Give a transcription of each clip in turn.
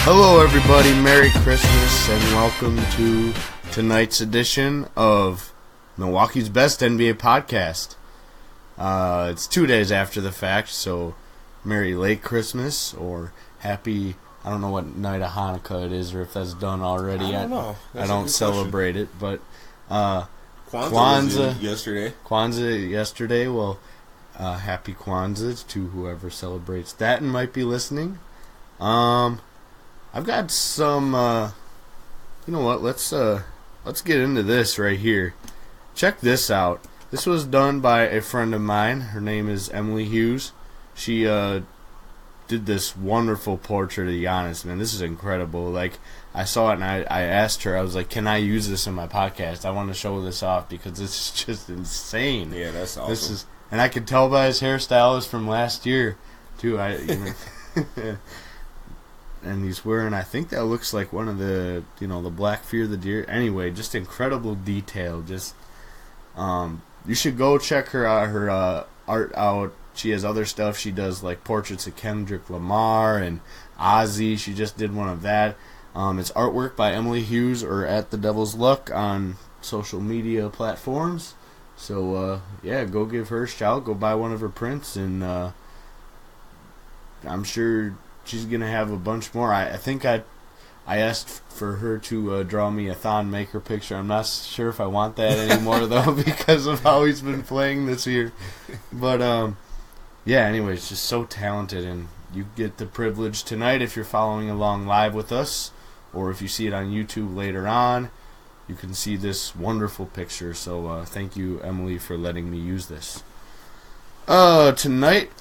Hello everybody, Merry Christmas and welcome to tonight's edition of Milwaukee's Best NBA Podcast. It's 2 days after the fact, so Merry Late Christmas or Happy, I don't know what night of Hanukkah it is or if that's done already. I don't know. I don't celebrate it, but Kwanzaa was yesterday. Kwanzaa yesterday, well, Happy Kwanzaa to whoever celebrates that and might be listening. I've got some, you know what, let's get into this right here. Check this out. This was done by a friend of mine. Her name is Emily Hughes. She, did this wonderful portrait of Giannis, man. This is incredible. Like, I saw it and I asked her, I was like, can I use this in my podcast? I want to show this off because this is just insane. Yeah, that's awesome. And I could tell by his hairstyle is from last year, too. And he's wearing, I think that looks like one of the, the Black Fear the Deer. Anyway, just incredible detail. Just, you should go check her art out. She has other stuff. She does like portraits of Kendrick Lamar and Ozzy. She just did one of that. It's artwork by Emily Hughes or at The Devil's Luck on social media platforms. So, yeah, go give her a shout. Go buy one of her prints, and I'm sure she's going to have a bunch more. I think I asked for her to draw me a Thon Maker picture. I'm not sure if I want that anymore, though, because of how he's been playing this year. But, yeah, anyway, it's just so talented, and you get the privilege tonight if you're following along live with us, or if you see it on YouTube later on, you can see this wonderful picture. So thank you, Emily, for letting me use this. Tonight,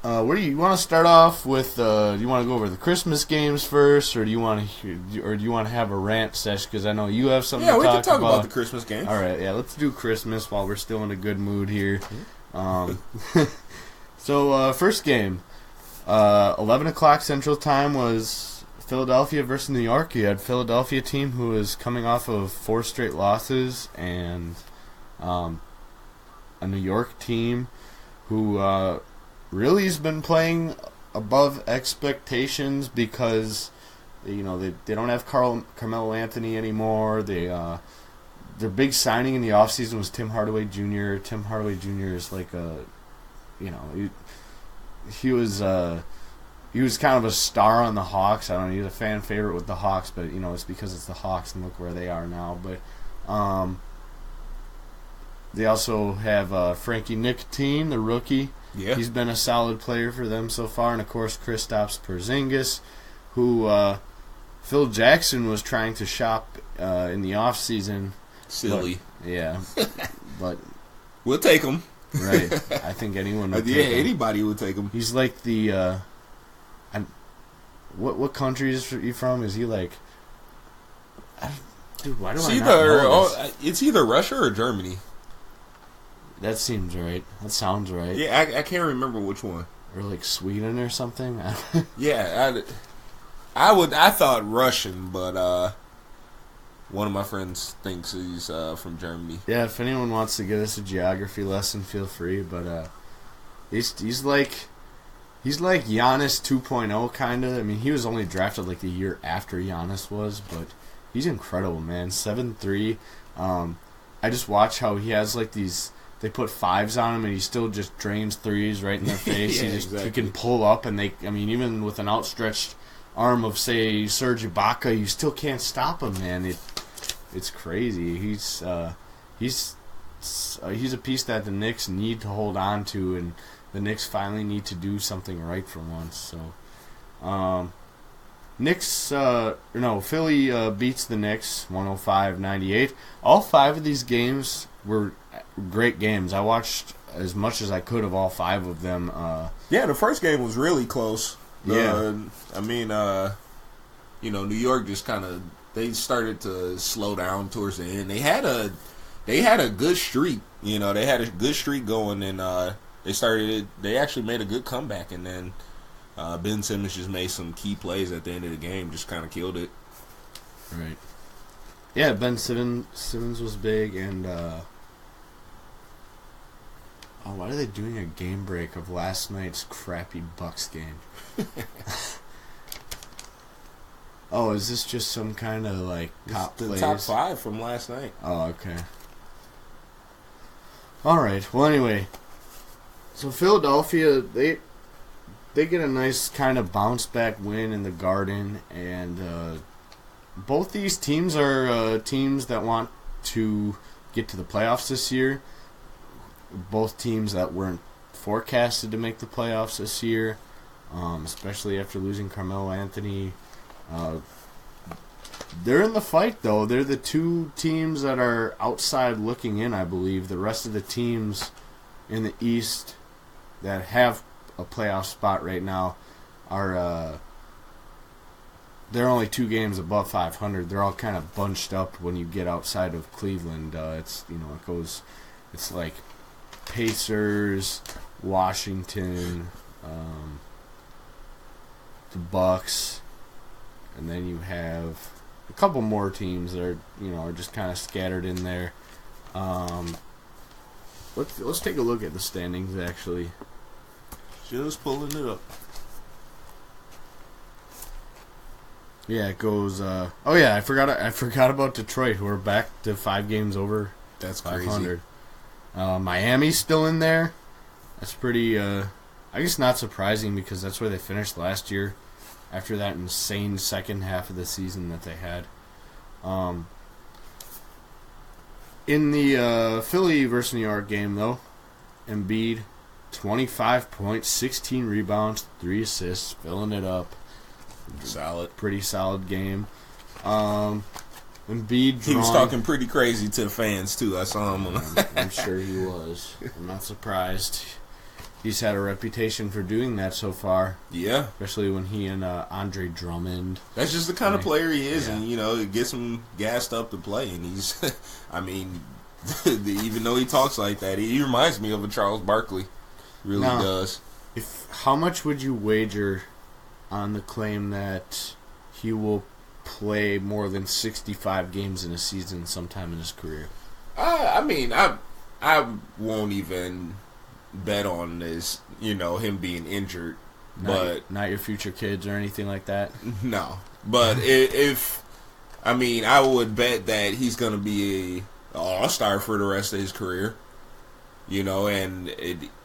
where do you want to start off with? Do you want to go over the Christmas games first, or do you want to have a rant session? Because I know you have something to talk about. Yeah, we can talk about the Christmas games. All right, yeah, let's do Christmas while we're still in a good mood here. So, first game, 11 o'clock Central Time was Philadelphia versus New York. You had Philadelphia team who was coming off of 4 straight losses, and a New York team who really has been playing above expectations because they don't have Carmelo Anthony anymore. Their big signing in the offseason was Tim Hardaway Jr. Tim Hardaway Jr. is like he was kind of a star on the Hawks. I don't know, he was a fan favorite with the Hawks, but it's because it's the Hawks and look where they are now. But they also have Frankie Nicotine, the rookie. Yeah. He's been a solid player for them so far, and of course Kristaps Porzingis, who Phil Jackson was trying to shop in the offseason. Silly. But, yeah. But we'll take him. Right. I think anyone would take him. Anybody would take him. He's like the what country is he from? Is he like dude, why do I not know this? It's either Russia or Germany. That seems right. That sounds right. Yeah, I can't remember which one. Or like Sweden or something. Yeah, I thought Russian, but one of my friends thinks he's from Germany. Yeah, if anyone wants to give us a geography lesson, feel free. But he's like Giannis 2.0 kind of. I mean, he was only drafted like the year after Giannis was, but he's incredible, man. 7'3". I just watch how he has like these. They put 5s on him, and he still just drains 3s right in their face. Yeah, He can pull up, and even with an outstretched arm of, say, Serge Ibaka, you still can't stop him, man. It's crazy. He's a piece that the Knicks need to hold on to, and the Knicks finally need to do something right for once. So, Philly beats the Knicks 105-98. All 5 of these games were great games. I watched as much as I could of all 5 of them. Yeah, the first game was really close. Yeah. New York just kind of they started to slow down towards the end. They had a good streak. They had a good streak going, and they actually made a good comeback, and then Ben Simmons just made some key plays at the end of the game, just kind of killed it. Right. Yeah, Ben Simmons was big, and why are they doing a game break of last night's crappy Bucks game? Oh, is this just some kind of top the plays? top 5 from last night. Oh, okay. All right. Well, anyway, so Philadelphia they get a nice kind of bounce back win in the Garden, and both these teams are teams that want to get to the playoffs this year. Both teams that weren't forecasted to make the playoffs this year, especially after losing Carmelo Anthony. They're in the fight, though. They're the two teams that are outside looking in, I believe. The rest of the teams in the East that have a playoff spot right now are they're only 2 games above 500. They're all kind of bunched up when you get outside of Cleveland. It's like Pacers, Washington, the Bucks, and then you have a couple more teams that are just kind of scattered in there. Let's take a look at the standings actually. Just pulling it up. Yeah, it goes. Oh yeah, I forgot about Detroit, who are back to 5 games over. That's 500. Crazy. Miami's still in there. That's pretty. I guess not surprising because that's where they finished last year. After that insane second half of the season that they had. In the Philly versus New York game, though, Embiid, 25 points, 16 rebounds, 3 assists, filling it up. Solid. Pretty solid game. Embiid He was talking pretty crazy to the fans, too. I saw him. I'm sure he was. I'm not surprised. He's had a reputation for doing that so far. Yeah. Especially when he and Andre Drummond. That's just the kind of player he is, and, it gets him gassed up to play. And he's, even though he talks like that, he reminds me of a Charles Barkley. Really does. How much would you wager on the claim that he will play more than 65 games in a season sometime in his career? I won't even bet on this, him being injured. Not your future kids or anything like that? No. But I would bet that he's going to be an all-star for the rest of his career. And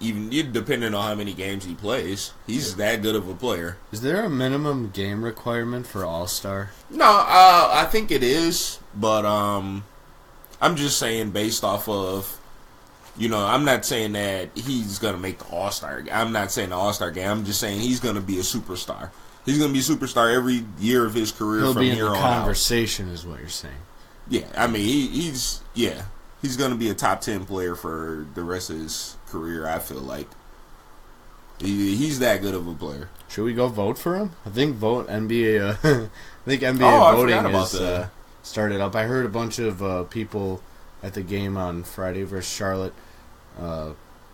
even depending on how many games he plays, he's that good of a player. Is there a minimum game requirement for all-star? No, I think it is, but I'm just saying based off of, I'm not saying that he's going to make the all-star. I'm not saying the all-star game. I'm just saying he's going to be a superstar. He's going to be a superstar every year of his career from here on out. He'll be in the conversation is what you're saying. Yeah, he's going to be a top 10 player for the rest of his career, I feel like. He's that good of a player. Should we go vote for him? I think NBA voting is started up. I heard a bunch of people at the game on Friday versus Charlotte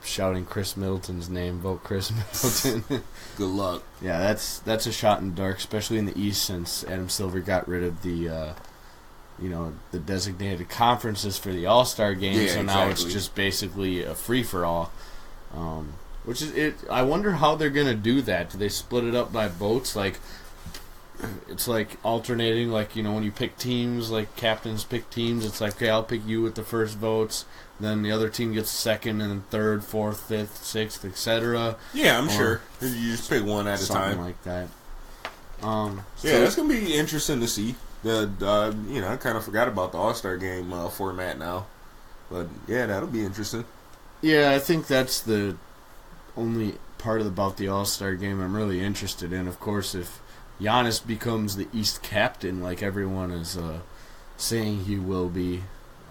shouting Chris Middleton's name. Vote Chris Middleton. Good luck. Yeah, that's a shot in the dark, especially in the East since Adam Silver got rid of the the designated conferences for the All-Star game, so now it's just basically a free-for-all. Which is it. I wonder how they're going to do that. Do they split it up by votes? It's like alternating, when you pick teams, like captains pick teams, it's like, okay, I'll pick you with the first votes, then the other team gets second, and then third, fourth, fifth, sixth, etc. Yeah, I'm sure. You just pick one at a time. Something like that. That's going to be interesting to see. I kind of forgot about the All-Star game format now. But, yeah, that'll be interesting. Yeah, I think that's the only part about the All-Star game I'm really interested in. Of course, if Giannis becomes the East captain like everyone is saying he will be.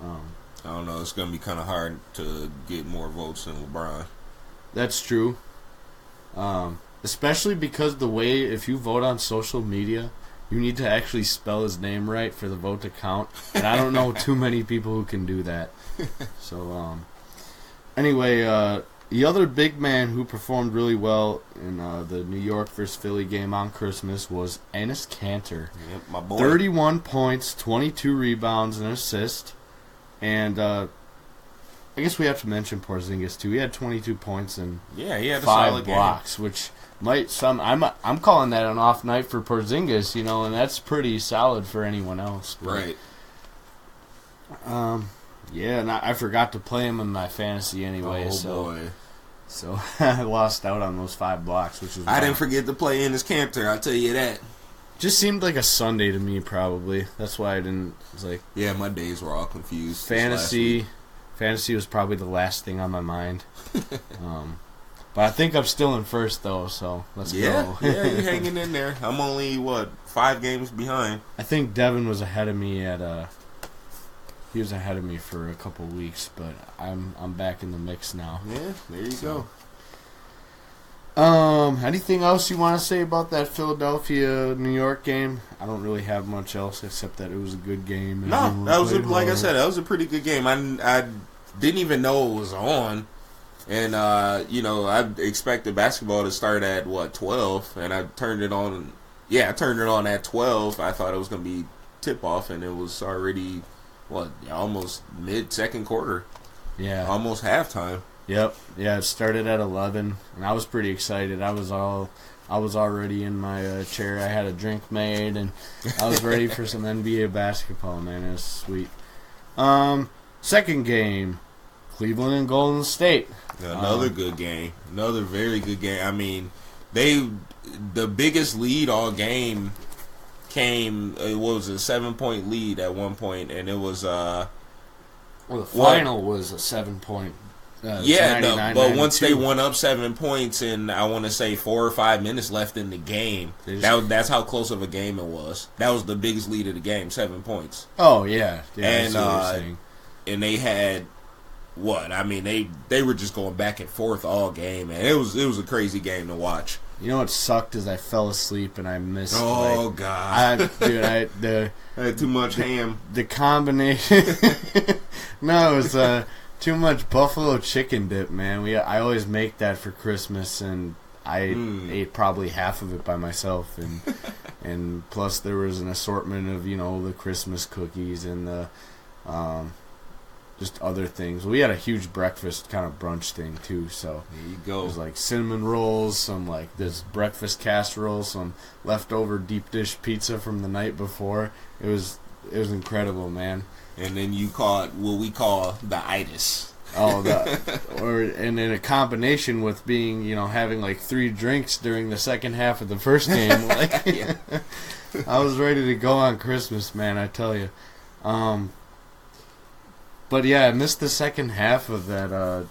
I don't know. It's going to be kind of hard to get more votes than LeBron. That's true. Especially because the way, if you vote on social media, you need to actually spell his name right for the vote to count. And I don't know too many people who can do that. So, anyway, the other big man who performed really well in the New York versus Philly game on Christmas was Enes Kanter. Yep, my boy. 31 points, 22 rebounds, and an assist. And I guess we have to mention Porzingis too. He had 22 points and he had 5 blocks, which I'm calling that an off night for Porzingis, and that's pretty solid for anyone else. Right. Yeah, and I forgot to play him in my fantasy anyway. Boy. So I lost out on those 5 blocks, which was. I didn't forget to play in his Cantor. I'll tell you that. Just seemed like a Sunday to me, probably. That's why I didn't. It was like. Yeah, my days were all confused. Fantasy was probably the last thing on my mind. But I think I'm still in first though, so let's go. Yeah, you're hanging in there. I'm only 5 games behind. I think Devin was ahead of me He was ahead of me for a couple weeks, but I'm back in the mix now. Yeah, there you go. Anything else you want to say about that Philadelphia-New York game? I don't really have much else except that it was a good game. No, that was like I said, that was a pretty good game. I didn't even know it was on, and I expected basketball to start at 12, and I turned it on. Yeah, I turned it on at 12. I thought it was gonna be tip off, and it was already almost mid second quarter. Yeah, almost halftime. Yep. Yeah, it started at 11, and I was pretty excited. I was already in my chair. I had a drink made, and I was ready for some NBA basketball, man. It was sweet. Second game, Cleveland and Golden State. Another good game. Another very good game. I mean, the biggest lead all game came, it was a 7-point lead at one point, and it was the final was a 7-point. But once they went up 7 points, and I want to say 4 or 5 minutes left in the game, that's how close of a game it was. That was the biggest lead of the game, 7 points. Oh yeah, and they had I mean, they were just going back and forth all game, and it was a crazy game to watch. You know what sucked is I fell asleep and I missed. Oh God, I had too much ham. The combination. No, it was too much buffalo chicken dip, man. I always make that for Christmas, and I ate probably half of it by myself, and plus there was an assortment of the Christmas cookies and the just other things. We had a huge breakfast kind of brunch thing too, so there you go. It was like cinnamon rolls, some this breakfast casserole, some leftover deep dish pizza from the night before. It was incredible, man. And then you caught what we call the itis. Oh, and in a combination with being, having like 3 drinks during the second half of the first game. Yeah. I was ready to go on Christmas, man, I tell you. But yeah, I missed the second half of that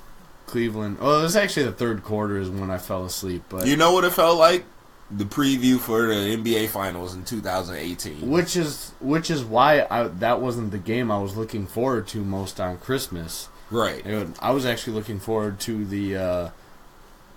Cleveland. Well, it was actually the third quarter is when I fell asleep. But you know what it felt like? The preview for the NBA Finals in 2018. Which is why that wasn't the game I was looking forward to most on Christmas. Right. I was actually looking forward to the.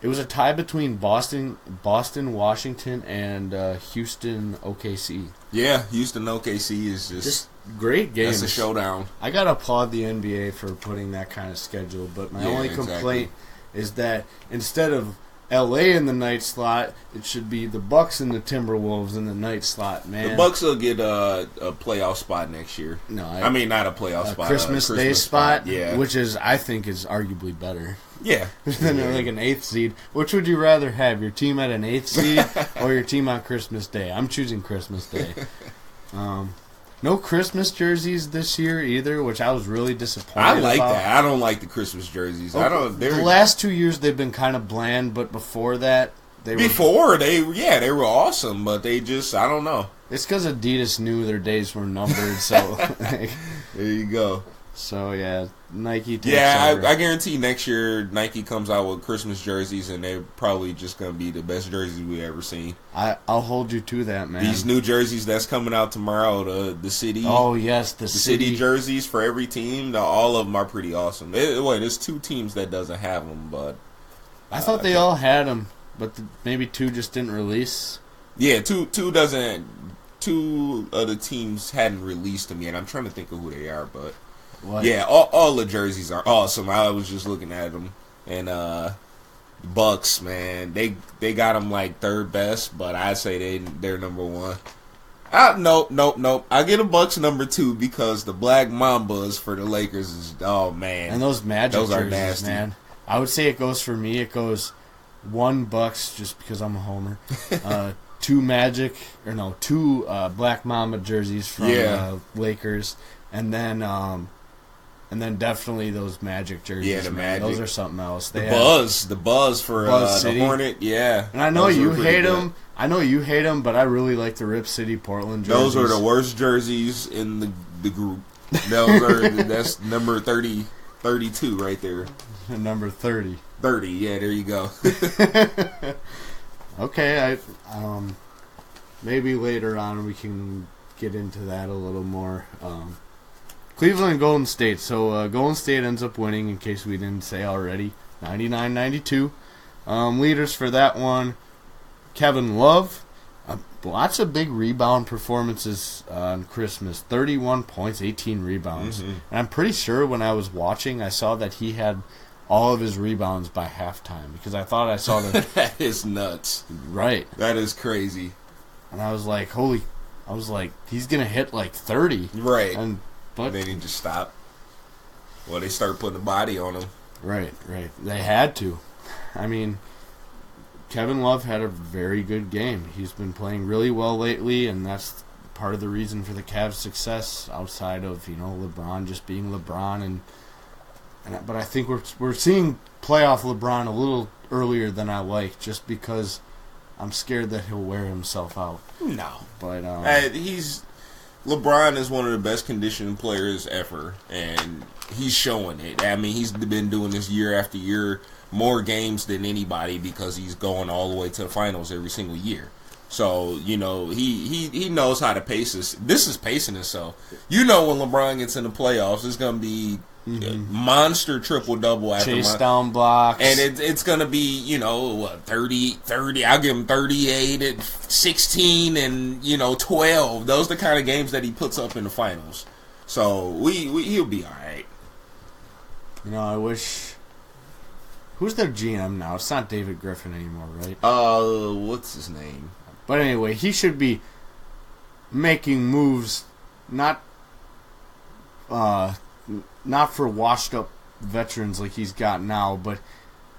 It was a tie between Boston, Washington, and Houston, OKC. Yeah, Houston, OKC is just great game. That's a showdown. I gotta applaud the NBA for putting that kind of schedule, but my only complaint is that instead of LA in the night slot, it should be the Bucks and the Timberwolves in the night slot, man. The Bucks will get a playoff spot next year. No, I mean not a playoff spot. Christmas Day spot, yeah. Which I think is arguably better. Yeah. Than like an 8th seed. Which would you rather have, your team at an 8th seed or your team on Christmas Day? I'm choosing Christmas Day. No Christmas jerseys this year either, which I was really disappointed I like about. that. I don't like the Christmas jerseys. The last 2 years they've been kind of bland, but before that they were awesome, but they just I don't know. It's because Adidas knew their days were numbered, so there you go. So yeah, Nike takes over. I guarantee next year Nike comes out with Christmas jerseys, and they're probably just gonna be the best jerseys we ever seen. I'll hold you to that, man. These new jerseys that's coming out tomorrow, the city. Oh yes, the city jerseys for every team. All of them are pretty awesome. There's 2 teams that doesn't have them, but I thought they all had them, but maybe 2 just didn't release. Yeah, two doesn't. 2 of the teams hadn't released them yet. I'm trying to think of who they are, but. What? Yeah, all the jerseys are awesome. I was just looking at them, and Bucks, man, they got them like 3rd best, but I say they're number 1. Nope. I get a Bucks number 2 because the Black Mambas for the Lakers is, oh man. And those Magic those jerseys, are nasty. man. I would say it goes for me. It goes 1 Bucks just because I'm a homer. 2 Black Mamba jerseys from Lakers, and then definitely those Magic jerseys. Yeah, the Magic. Those are something else. The Buzz for the Hornet. Yeah, and I know you hate them. I know you hate them, but I really like the Rip City Portland jerseys. Those are the worst jerseys in the group. That's number 32 right there. Number 30. 30, yeah, there you go. Okay, maybe later on we can get into that a little more. Cleveland and Golden State. So Golden State ends up winning, in case we didn't say already, 99-92. Leaders for that one, Kevin Love. Lots of big rebound performances on Christmas. 31 points, 18 rebounds. Mm-hmm. And I'm pretty sure when I was watching, I saw that he had all of his rebounds by halftime, because I thought I saw the... That is nuts. Right. That is crazy. And I was like, he's going to hit like 30. Right. But then he just stopped. Well, they start putting a body on him. Right. They had to. I mean, Kevin Love had a very good game. He's been playing really well lately, and that's part of the reason for the Cavs' success, outside of, LeBron just being LeBron. But I think we're seeing playoff LeBron a little earlier than I like, just because I'm scared that he'll wear himself out. No. But LeBron is one of the best conditioned players ever, and he's showing it. I mean, he's been doing this year after year, more games than anybody, because he's going all the way to the finals every single year. So, he knows how to pace us. This is pacing himself. When LeBron gets in the playoffs, it's going to be monster triple-double after chase down blocks. And it's going to be, 30. I'll give him 38 and 16 and, 12. Those are the kind of games that he puts up in the finals. So, he'll be all right. I wish... Who's their GM now? It's not David Griffin anymore, right? What's his name? But anyway, he should be making moves, not for washed-up veterans like he's got now, but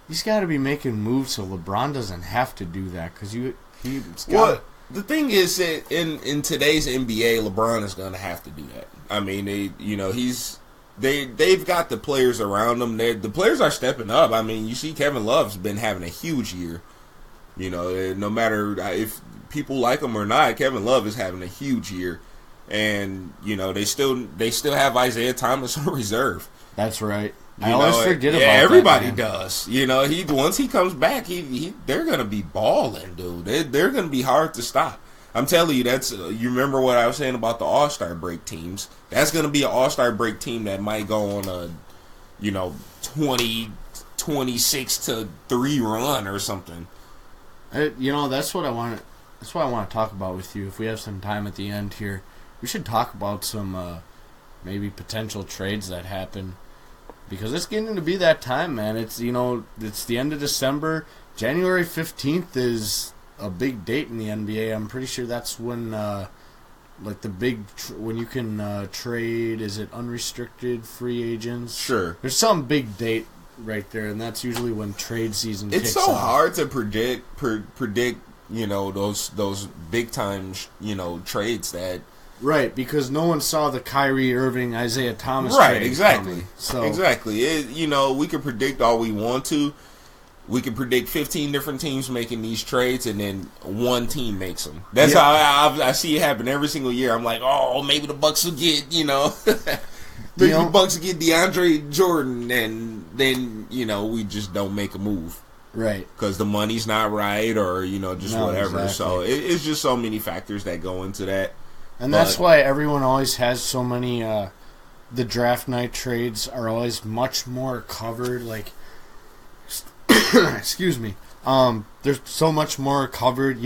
he's got to be making moves so LeBron doesn't have to do that, because he's got. Well, the thing is that in today's NBA, LeBron is going to have to do that. I mean, they've got the players around them. The players are stepping up. I mean, you see Kevin Love's been having a huge year. No matter if people like him or not, Kevin Love is having a huge year. And, they still have Isaiah Thomas on reserve. That's right. I always forget about that. Everybody does. Once he comes back, they're going to be balling, dude. They're going to be hard to stop. I'm telling you, you remember what I was saying about the All-Star break teams? That's going to be an All-Star break team that might go on a, 26-3 run or something. That's what I want to talk about with you. If we have some time at the end here, we should talk about some maybe potential trades that happen, because it's getting to be that time, man. It's it's the end of December. January 15th is a big date in the NBA. I'm pretty sure that's when the big when you can trade. Is it unrestricted free agents? Sure. There's some big date right there, and that's usually when trade season kicks off. It's so hard to predict those big time trades that. Right, because no one saw the Kyrie Irving, Isaiah Thomas trade. Right, exactly. Coming, so. Exactly. We can predict all we want to. We can predict 15 different teams making these trades, and then one team makes them. That's how I see it happen every single year. I'm like, maybe the Bucks will get, maybe the Bucks will get DeAndre Jordan, and then, we just don't make a move. Right. Because the money's not right, or, just whatever. Exactly. So it's just so many factors that go into that. And that's why everyone always has so many, the draft night trades are always much more covered, like, excuse me, there's so much more covered,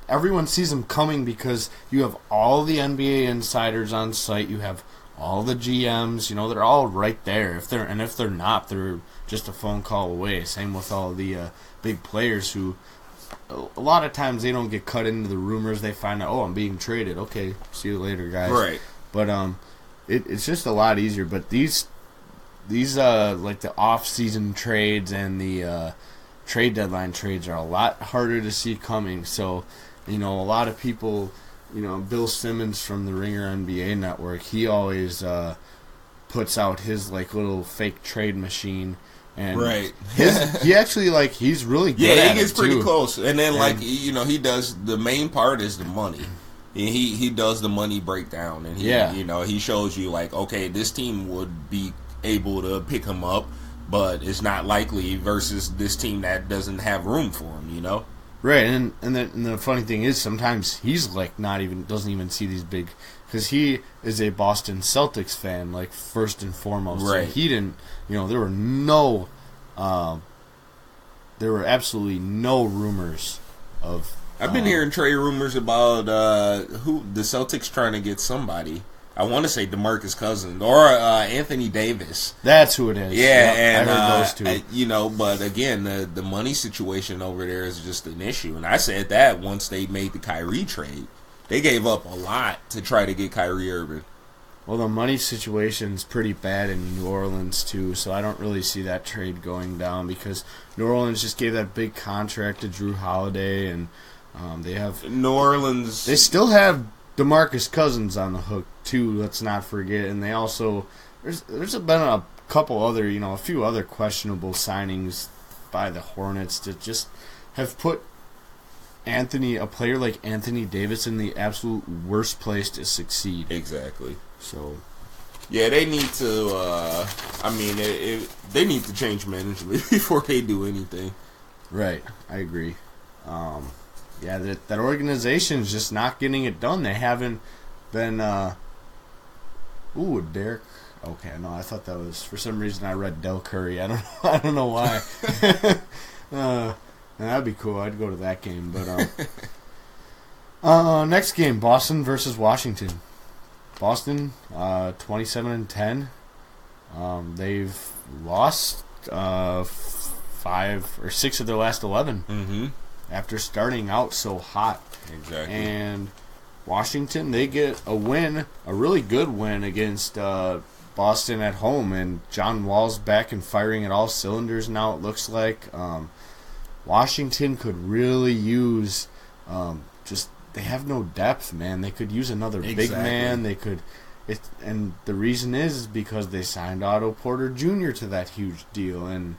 everyone sees them coming because you have all the NBA insiders on site, you have all the GMs, they're all right there. If they're not, they're just a phone call away. Same with all the big players who a lot of times they don't get cut into the rumors. They find out, I'm being traded. Okay, see you later, guys. Right. But it's just a lot easier. But these like the off-season trades and the trade deadline trades are a lot harder to see coming. So, a lot of people, Bill Simmons from the Ringer NBA Network, he always puts out his like little fake trade machine. And right. he actually he's really good. Yeah, at he gets it pretty too. close. And then he does the main part is the money. He does the money breakdown, and he shows you okay, this team would be able to pick him up, but it's not likely versus this team that doesn't have room for him. Right, and the funny thing is sometimes he's doesn't even see these big, because he is a Boston Celtics fan first and foremost. Right. So he didn't, there were absolutely no rumors of. I've been hearing trade rumors about who the Celtics trying to get somebody. I want to say DeMarcus Cousins or Anthony Davis. That's who it is. Yeah, yep, and I heard those two. But again, the money situation over there is just an issue. And I said that once they made the Kyrie trade, they gave up a lot to try to get Kyrie Irving. Well, the money situation's pretty bad in New Orleans too, so I don't really see that trade going down because New Orleans just gave that big contract to Drew Holiday, and they have New Orleans. They still have DeMarcus Cousins on the hook too. Let's not forget, and they also there's been a few other questionable signings by the Hornets that just have put a player like Anthony Davis in the absolute worst place to succeed. Exactly. So, yeah, they need to. They need to change management before they do anything. Right, I agree. That organization is just not getting it done. They haven't been. Derek. Okay, no, I thought that was, for some reason I read Del Curry. I don't know why. That'd be cool. I'd go to that game. But next game, Boston versus Washington. Boston, 27-10. They've lost 5 or 6 of their last 11 after starting out so hot. Exactly. And Washington, they get a win, a really good win against Boston at home, and John Wall's back and firing at all cylinders now, it looks like. Washington could really use they have no depth, man. They could use another big man. They could, and the reason is because they signed Otto Porter Jr. to that huge deal, and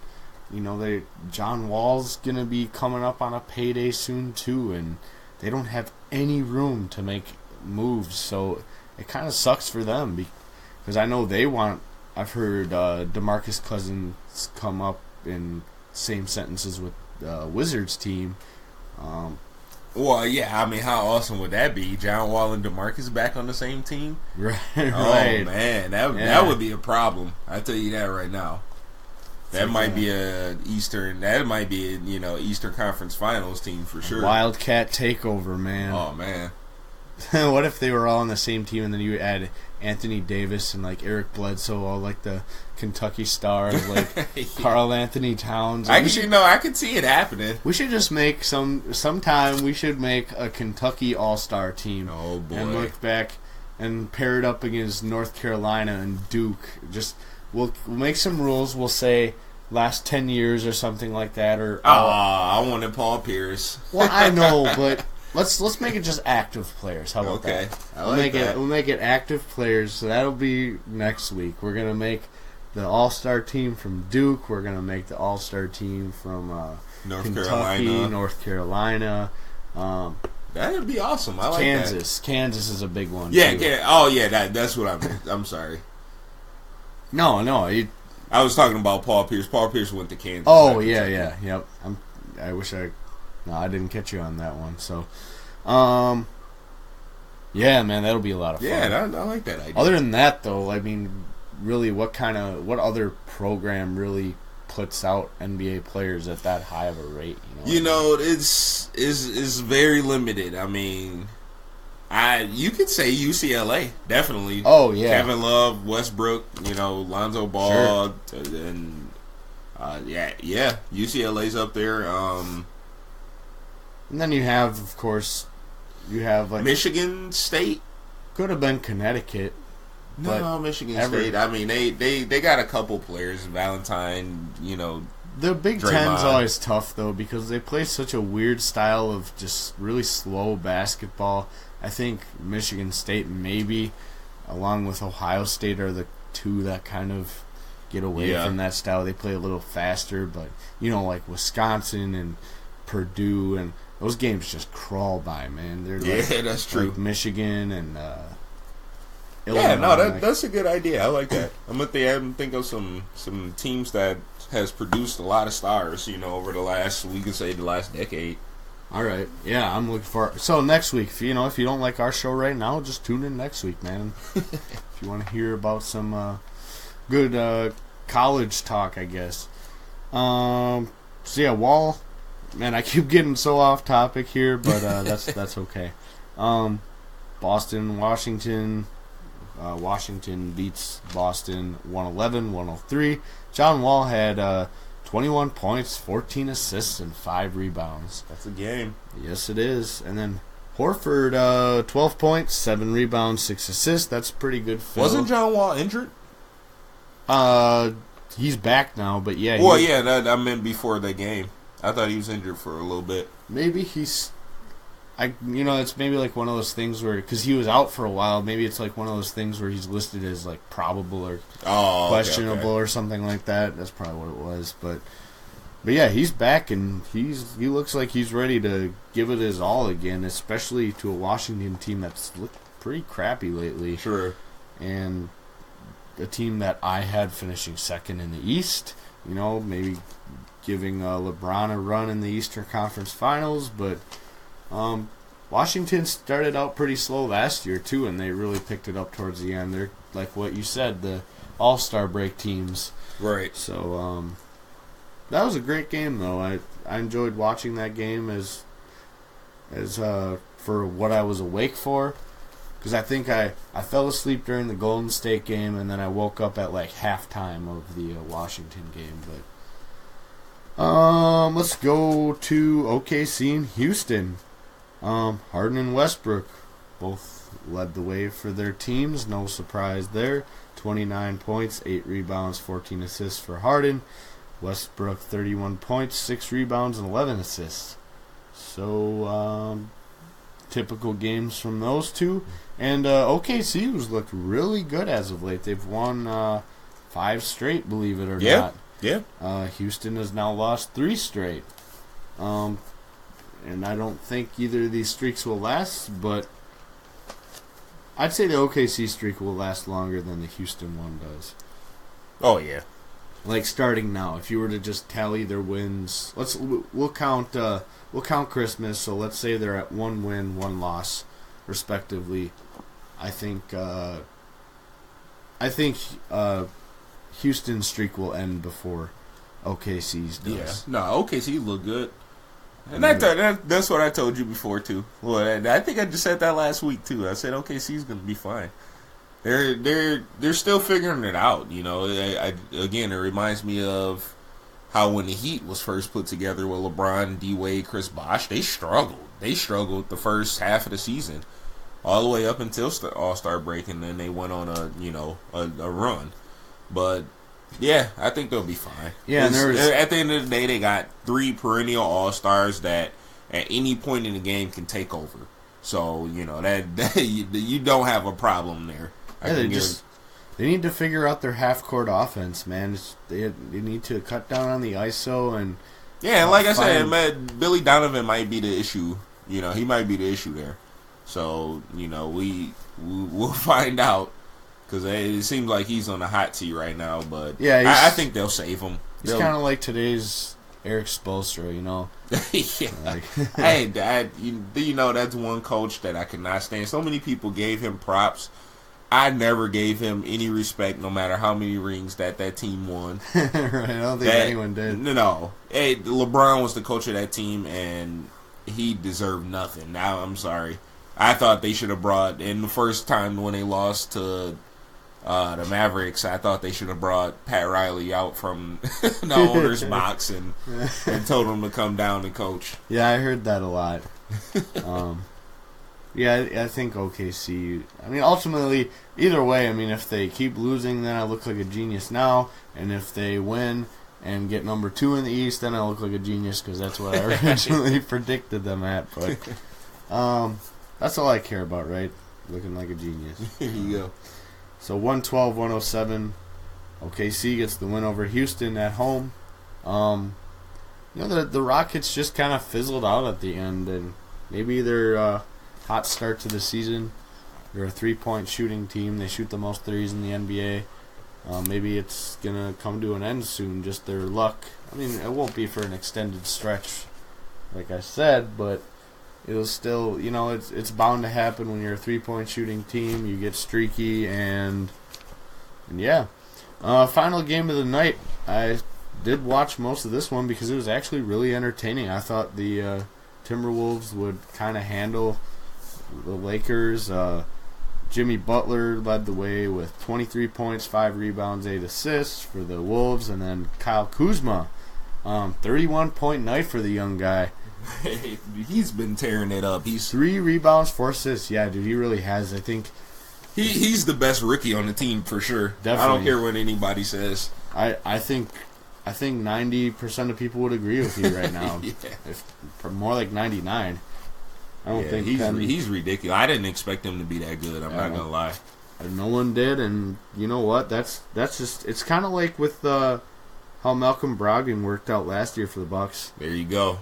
John Wall's gonna be coming up on a payday soon too, and they don't have any room to make moves, so it kind of sucks for them because I know they want. I've heard DeMarcus Cousins come up in same sentences with the Wizards team. Well, yeah, I mean, how awesome would that be? John Wall and DeMarcus back on the same team? Right. Oh, man, that would be a problem. I tell you that right now. That might be Eastern Eastern Conference Finals team for sure. Wildcat takeover, man. Oh, man. What if they were all on the same team and then you add Anthony Davis and Eric Bledsoe, all the Kentucky stars, Karl Anthony Towns? I could see it happening. We should just make sometime we should make a Kentucky All-Star team. Oh boy. And look back and pair it up against North Carolina and Duke. We'll make some rules. We'll say last 10 years or something like that. I wanted Paul Pierce. Well, I know, but let's make it just active players. How about that? I like that. We'll make it active players. So that'll be next week. We're gonna make the All-Star team from Duke. We're gonna make the All-Star team from Kentucky, North Carolina. That would be awesome. I like Kansas. that. Kansas is a big one. Yeah. Too. Oh yeah. That's what I meant. I'm sorry. No. I was talking about Paul Pierce. Paul Pierce went to Kansas. Oh yeah. Yep. I wish I didn't catch you on that one. So, yeah, man, that'll be a lot of fun. Yeah, I like that idea. Other than that, though, I mean, really, what other program really puts out NBA players at that high of a rate? It's very limited. I mean, you could say UCLA, definitely. Oh yeah, Kevin Love, Westbrook, Lonzo Ball, sure. And UCLA's up there. And then you have, of course, like Michigan State. Could have been Connecticut. No, Michigan State. I mean, they got a couple players. Valentine, The Big Draymond. Ten's always tough, though, because they play such a weird style of just really slow basketball. I think Michigan State, maybe, along with Ohio State, are the two that kind of get away from that style. They play a little faster, but, like Wisconsin and Purdue, and those games just crawl by, man. They're that's true. Like Michigan and Illinois. Yeah, no, that's a good idea. I like that. I'm gonna think of some teams that has produced a lot of stars, over the last decade. All right, yeah, I'm looking for. So next week, if you don't like our show right now, just tune in next week, man. If you want to hear about some good college talk, I guess. So yeah, Wall. Man, I keep getting so off topic here, but that's okay. Boston, Washington. Washington beats Boston 111-103. John Wall had 21 points, 14 assists, and 5 rebounds. That's a game. Yes, it is. And then Horford, 12 points, 7 rebounds, 6 assists. That's pretty good. Wasn't John Wall injured? He's back now, but yeah. Well, I meant before that game. I thought he was injured for a little bit. Maybe he's... it's maybe like one of those things where, because he was out for a while, maybe it's like one of those things where he's listed as like probable or questionable or something like that. That's probably what it was. But yeah, he's back and he looks like he's ready to give it his all again, especially to a Washington team that's looked pretty crappy lately. Sure. And a team that I had finishing second in the East, maybe giving LeBron a run in the Eastern Conference Finals, but Washington started out pretty slow last year, too, and they really picked it up towards the end. They're, like what you said, the all-star break teams. Right. So, that was a great game, though. I enjoyed watching that game as for what I was awake for, because I think I fell asleep during the Golden State game, and then I woke up at, like, halftime of the Washington game, but... let's go to OKC and Houston. Harden and Westbrook both led the way for their teams. No surprise there. 29 points, 8 rebounds, 14 assists for Harden. Westbrook 31 points, 6 rebounds, and 11 assists. So, typical games from those two. And OKC has looked really good as of late. They've won 5 straight, believe it or not. Yeah. Houston has now lost 3 straight. And I don't think either of these streaks will last, but I'd say the OKC streak will last longer than the Houston one does. Oh, yeah. Like starting now, if you were to just tally their wins, we'll count Christmas. So let's say they're at 1 win, 1 loss, respectively. I think Houston's streak will end before OKC's does. Yeah. No, OKC look good. And that's what I told you before, too. Well, I think I just said that last week, too. I said OKC's going to be fine. They're still figuring it out, Again, it reminds me of how when the Heat was first put together with LeBron, D-Wade, Chris Bosh, they struggled. They struggled the first half of the season, all the way up until All-Star break, and then they went on a run. But... yeah, I think they'll be fine. Yeah, and at the end of the day, they got 3 perennial all-stars that at any point in the game can take over. So, that you don't have a problem there. They need to figure out their half-court offense, man. They need to cut down on the ISO and... yeah, and like I said, man, Billy Donovan might be the issue. He might be the issue there. So, we'll find out. Because it seems like he's on the hot seat right now, but yeah, I think they'll save him. He's kind of like today's Eric Spoelstra, Yeah. Hey, Dad, that's one coach that I could not stand. So many people gave him props. I never gave him any respect, no matter how many rings that team won. Right, I don't think anyone did. No. Hey, LeBron was the coach of that team, and he deserved nothing. Now, I'm sorry. I thought they should have brought in the first time when they lost to the Mavericks, I thought they should have brought Pat Riley out from the owner's box and told him to come down and coach. Yeah, I heard that a lot. Yeah, I think OKC. I mean, ultimately, either way, I mean, if they keep losing, then I look like a genius now, and if they win and get number 2 in the East, then I look like a genius because that's what I originally predicted them at. But that's all I care about, right? Looking like a genius. Here you go. So 112-107, OKC gets the win over Houston at home. The Rockets just kind of fizzled out at the end, and maybe they're hot start to the season. They're a 3-point shooting team. They shoot the most threes in the NBA. Maybe it's going to come to an end soon, just their luck. I mean, it won't be for an extended stretch, like I said, but it'll still, it's bound to happen when you're a 3-point shooting team. You get streaky, and yeah. Final game of the night. I did watch most of this one because it was actually really entertaining. I thought the Timberwolves would kind of handle the Lakers. Jimmy Butler led the way with 23 points, 5 rebounds, 8 assists for the Wolves, and then Kyle Kuzma, 31-point night for the young guy. He's been tearing it up. He's 3 rebounds, 4 assists. Yeah, dude, he really has. I think he's the best rookie on the team for sure. Definitely. I don't care what anybody says. I think 90% of people would agree with you right now. Yeah. If more like 99. I don't think he's ridiculous. I didn't expect him to be that good. I'm not gonna lie. No one did, and you know what? That's just, it's kind of like with how Malcolm Brogdon worked out last year for the Bucks. There you go.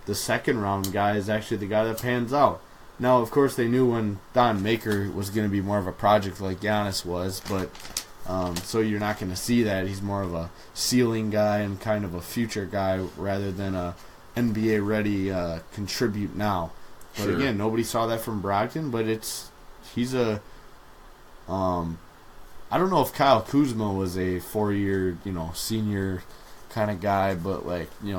The second round guy is actually the guy that pans out. Now, of course, they knew when Don Maker was going to be more of a project like Giannis was, but so you're not going to see that. He's more of a ceiling guy and kind of a future guy rather than a NBA ready contribute now. But sure. Again, nobody saw that from Brogdon, but he's a I don't know if Kyle Kuzma was a 4-year, senior kind of guy, but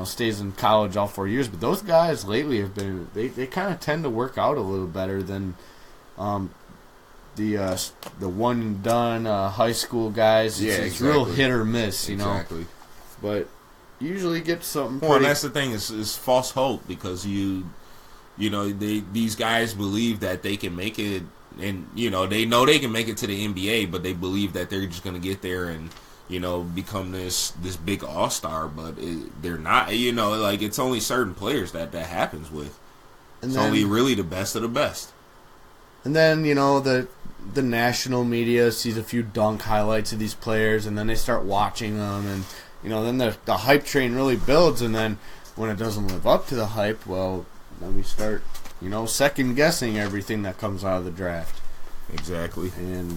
stays in college all 4 years. But those guys lately have been, they kind of tend to work out a little better than the one and done high school guys. It's real hit or miss, Exactly. But usually get something. Well, and that's the thing is false hope because these guys believe that they can make it, and they know they can make it to the NBA, but they believe that they're just gonna get there and become this big all-star, but they're not. It's only certain players that happens with. It's only really the best of the best. And then the national media sees a few dunk highlights of these players, and then they start watching them, and then the hype train really builds, and then when it doesn't live up to the hype, well, then we start second guessing everything that comes out of the draft. Exactly. And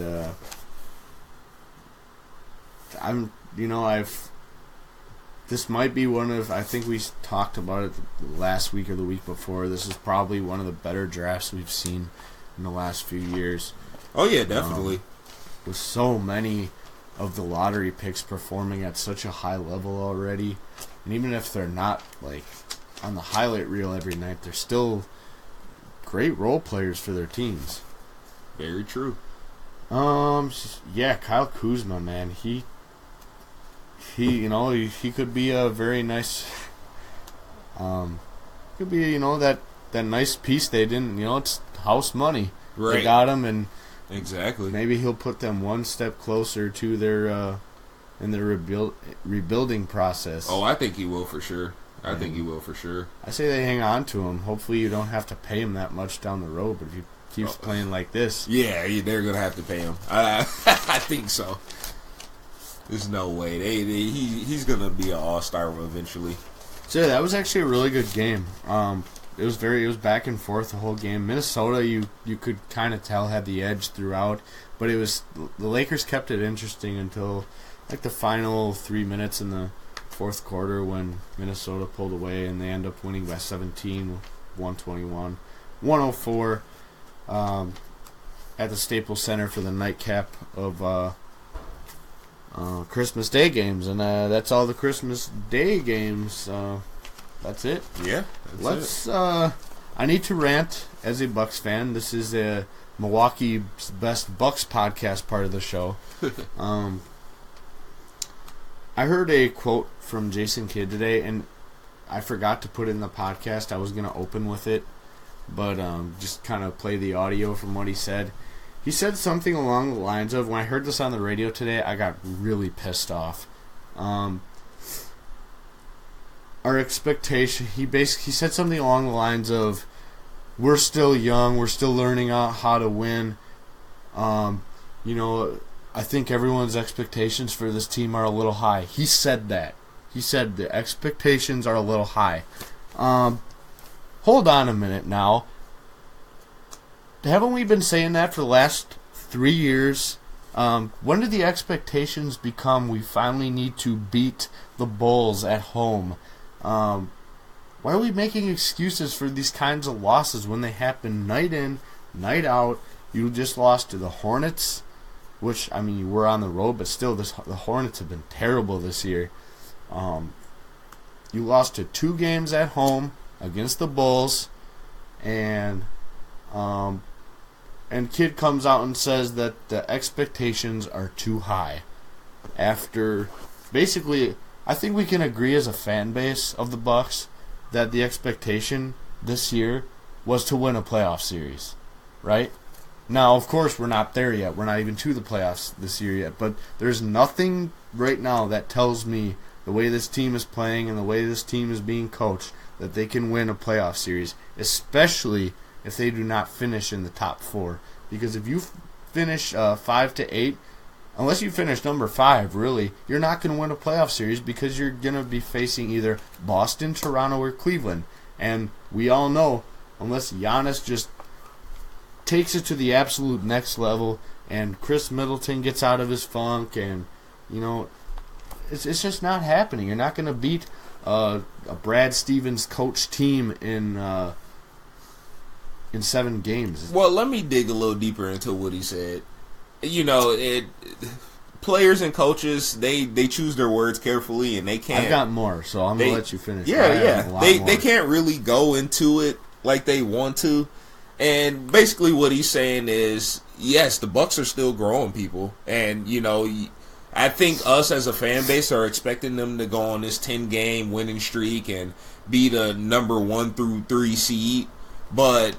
this might be one of, I think we talked about it last week or the week before, this is probably one of the better drafts we've seen in the last few years. Oh yeah, definitely. With so many of the lottery picks performing at such a high level already, and even if they're not on the highlight reel every night, they're still great role players for their teams. Very true. Yeah, Kyle Kuzma, man, he could be a very nice, could be that nice piece they didn't, it's house money. Right. They got him, and exactly. Maybe he'll put them one step closer to their in their rebuilding process. Oh, I think he will for sure. I think he will for sure. I say they hang on to him. Hopefully you don't have to pay him that much down the road, but if he keeps playing like this. Yeah, they're going to have to pay him. I think so. There's no way. He's going to be an all-star eventually. So yeah, that was actually a really good game. It was back and forth the whole game. Minnesota, you could kind of tell, had the edge throughout, but the Lakers kept it interesting until the final 3 minutes in the fourth quarter when Minnesota pulled away and they end up winning by 17, 121, 104 at the Staples Center for the nightcap of Christmas Day games, and that's all the Christmas Day games. That's it. Yeah, Let's. I need to rant as a Bucks fan. This is Milwaukee Best Bucks Podcast part of the show. I heard a quote from Jason Kidd today, and I forgot to put it in the podcast. I was going to open with it, but just kind of play the audio from what he said. He said something along the lines of, when I heard this on the radio today, I got really pissed off. Our expectation, he said something along the lines of, we're still young, we're still learning out how to win. I think everyone's expectations for this team are a little high. He said that. He said the expectations are a little high. Hold on a minute now. Haven't we been saying that for the last 3 years? When did the expectations become we finally need to beat the Bulls at home? Why are we making excuses for these kinds of losses when they happen night in, night out? You just lost to the Hornets, which, I mean, you were on the road, but still, the Hornets have been terrible this year. You lost to 2 games at home against the Bulls, and Kidd comes out and says that the expectations are too high. After, basically, I think we can agree as a fan base of the Bucks that the expectation this year was to win a playoff series, right? Now, of course, we're not there yet. We're not even to the playoffs this year yet. But there's nothing right now that tells me the way this team is playing and the way this team is being coached that they can win a playoff series, especially if they do not finish in the top 4. Because if you finish 5 to 8, unless you finish number 5, really, you're not going to win a playoff series because you're going to be facing either Boston, Toronto, or Cleveland. And we all know, unless Giannis just takes it to the absolute next level and Chris Middleton gets out of his funk, and, it's just not happening. You're not going to beat a Brad Stevens coach team in 7 games. Well, let me dig a little deeper into what he said. Players and coaches, they choose their words carefully, and they can't. I've got more, so I'm going to let you finish. Yeah. They can't really go into it like they want to. And basically what he's saying is, yes, the Bucks are still growing people. And, I think us as a fan base are expecting them to go on this 10-game winning streak and be the number 1 through 3 seed. But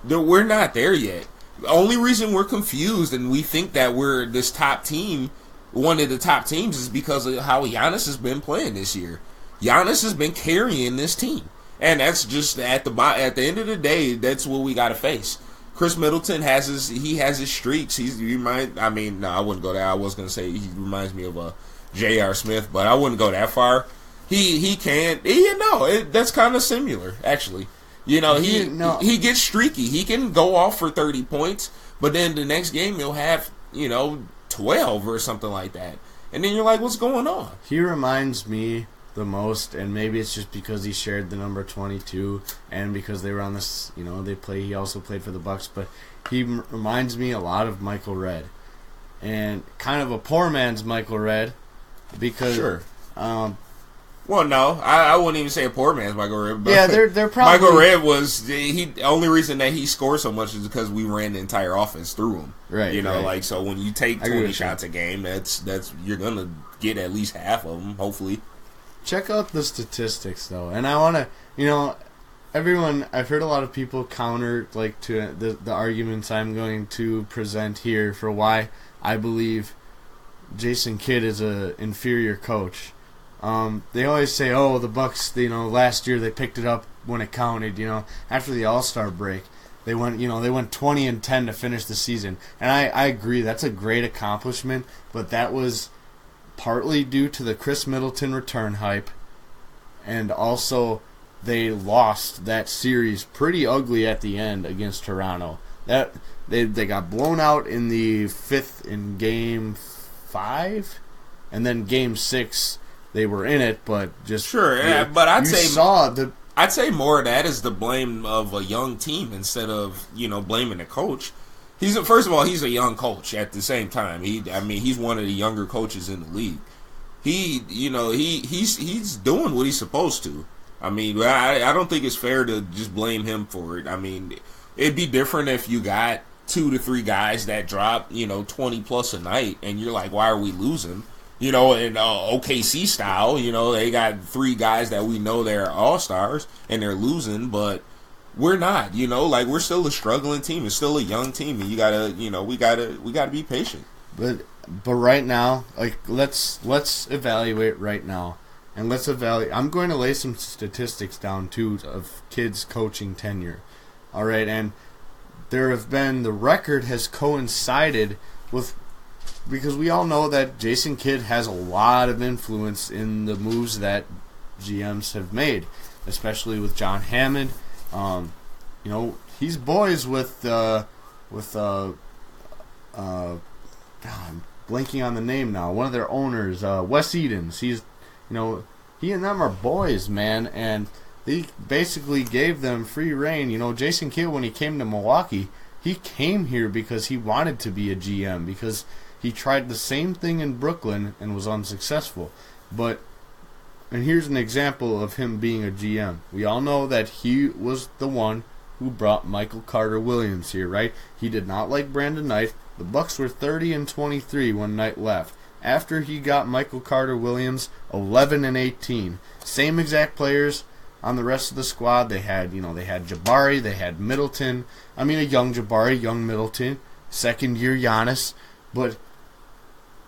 we're not there yet. The only reason we're confused and we think that we're this top team, one of the top teams, is because of how Giannis has been playing this year. Giannis has been carrying this team. And that's just at the end of the day, that's what we got to face. Chris Middleton has his streaks. I wouldn't go there. I was going to say he reminds me of J.R. Smith, but I wouldn't go that far. He can't. That's kind of similar, actually. He gets streaky. He can go off for 30 points, but then the next game he'll have 12 or something like that, and then you're like, what's going on? He reminds me the most, and maybe it's just because he shared the number 22 and because they were on this, he also played for the Bucks, but he reminds me a lot of Michael Redd, and kind of a poor man's Michael Redd, because sure. Well, no, I wouldn't even say a poor man's Michael Redd. But yeah, they're probably Michael Redd was the only reason that he scored so much is because we ran the entire offense through him. Right. Right. So when you take 20 shots a game, that's you're gonna get at least half of them, hopefully. Check out the statistics, though, and I want to, everyone. I've heard a lot of people counter to the arguments I'm going to present here for why I believe Jason Kidd is an inferior coach. They always say, "Oh, the Bucks, last year they picked it up when it counted." After the All-Star break, they went 20-10 to finish the season, and I agree that's a great accomplishment. But that was partly due to the Chris Middleton return hype, and also they lost that series pretty ugly at the end against Toronto. That they got blown out in the 5th in Game 5, and then Game 6 they were in it, but just sure. Yeah, but I'd say more of that is the blame of a young team instead of blaming the coach. First of all, he's a young coach at the same time. He's one of the younger coaches in the league. He's doing what he's supposed to. I don't think it's fair to just blame him for it. It'd be different if you got 2 to 3 guys that drop, 20 plus a night, and you're like, why are we losing? In OKC style, they got 3 guys that we know they're all-stars, and they're losing, but we're not, we're still a struggling team. It's still a young team, and you gotta, we gotta be patient. But right now, let's evaluate right now, and let's evaluate. I'm going to lay some statistics down too of kids' coaching tenure. All right, and the record has coincided with, because we all know that Jason Kidd has a lot of influence in the moves that GMs have made, especially with John Hammond. He's boys with God, I'm blanking on the name now. One of their owners, Wes Edens. He and them are boys, man, and they basically gave them free reign. Jason Kidd, when he came to Milwaukee, he came here because he wanted to be a GM, because he tried the same thing in Brooklyn and was unsuccessful. And here's an example of him being a GM. We all know that he was the one who brought Michael Carter Williams here, right? He did not like Brandon Knight. The Bucks were 30-23 when Knight left. After he got Michael Carter Williams, 11-18. Same exact players on the rest of the squad. They had Jabari, they had Middleton. A young Jabari, young Middleton, second year Giannis. But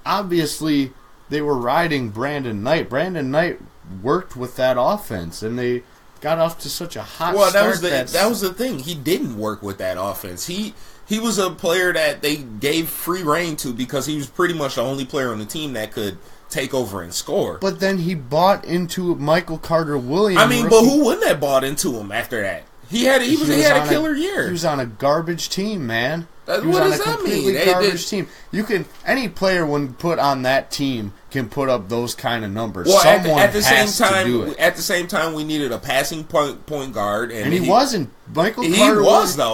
obviously they were riding Brandon Knight. Brandon Knight worked with that offense, and they got off to such a hot start. That was the thing. He didn't work with that offense. He was a player that they gave free reign to because he was pretty much the only player on the team that could take over and score. But then he bought into Michael Carter Williams. But who wouldn't have bought into him after that? He had a killer year. He was on a garbage team, man. What does that mean? Garbage team. Any player when put on that team can put up those kind of numbers. Well, at the same time, we needed a passing point guard, and he wasn't. Michael Carter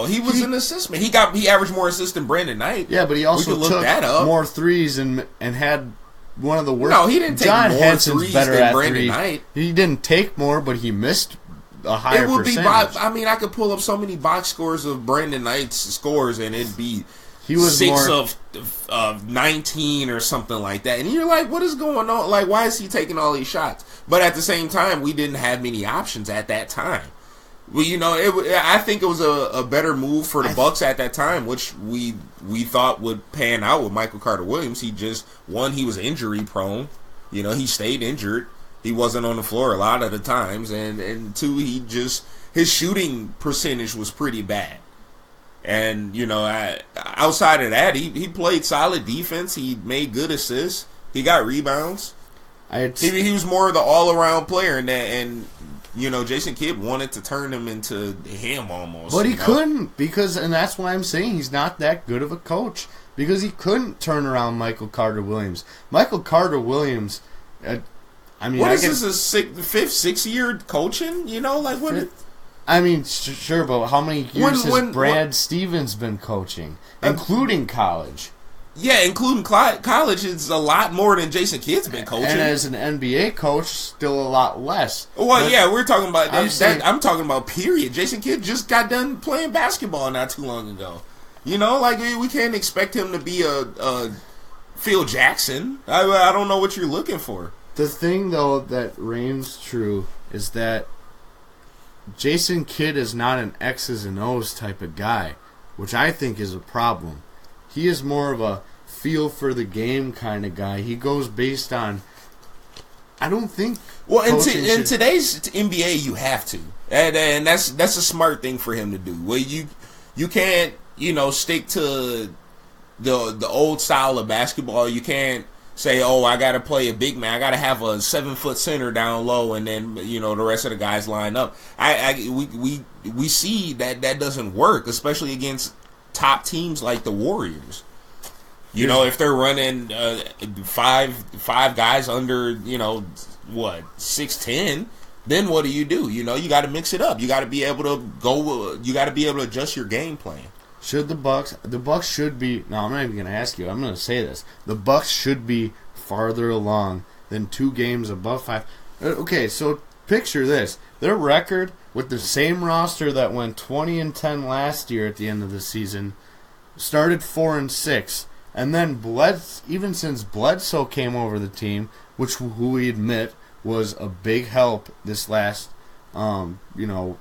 He was an assistant. He averaged more assists than Brandon Knight. Yeah, but he also took more threes and had one of the worst. No, he didn't take John more Henson's threes better than at Brandon threes. Knight. He didn't take more, but he missed a higher percentage. I could pull up so many box scores of Brandon Knight's scores, and it'd be of 19 or something like that. And you're like, what is going on? Like, why is he taking all these shots? But at the same time, we didn't have many options at that time. Well, I think it was a better move for the Bucks at that time, which we thought would pan out with Michael Carter Williams. He was injury prone. He stayed injured. He wasn't on the floor a lot of the times, and 2, his shooting percentage was pretty bad. And outside of that, he played solid defense. He made good assists. He got rebounds. He was more of the all-around player, and Jason Kidd wanted to turn him into him almost. But he couldn't, and that's why I'm saying he's not that good of a coach, because he couldn't turn around Michael Carter Williams. Michael Carter Williams, what is this, his 5th, 6th year coaching? Sure, but how many years has Brad Stevens been coaching, including college? Yeah, including college, it's a lot more than Jason Kidd's been coaching. And as an NBA coach, still a lot less. Well, yeah, we're talking about I'm talking about period. Jason Kidd just got done playing basketball not too long ago. We can't expect him to be a Phil Jackson. I don't know what you're looking for. The thing, though, that reigns true is that Jason Kidd is not an X's and O's type of guy, which I think is a problem. He is more of a feel for the game kind of guy. He goes based on, I don't think. Well, in today's NBA, you have to, and that's a smart thing for him to do. Well, you can't stick to the old style of basketball. You can't say, oh, I got to play a big man. I got to have a 7-foot center down low, and then the rest of the guys line up. We see that doesn't work, especially against top teams like the Warriors. If they're running five guys under 6'10", then what do? You got to mix it up. You got to be able to go. You got to be able to adjust your game plan. Should the Bucks should be, no, I'm not even going to ask you, I'm going to say this. The Bucks should be farther along than 2 games above 5. Okay, so picture this. Their record with the same roster that went 20-10 last year at the end of the season started 4-6, and then even since Bledsoe came over the team, who we admit was a big help this last, 22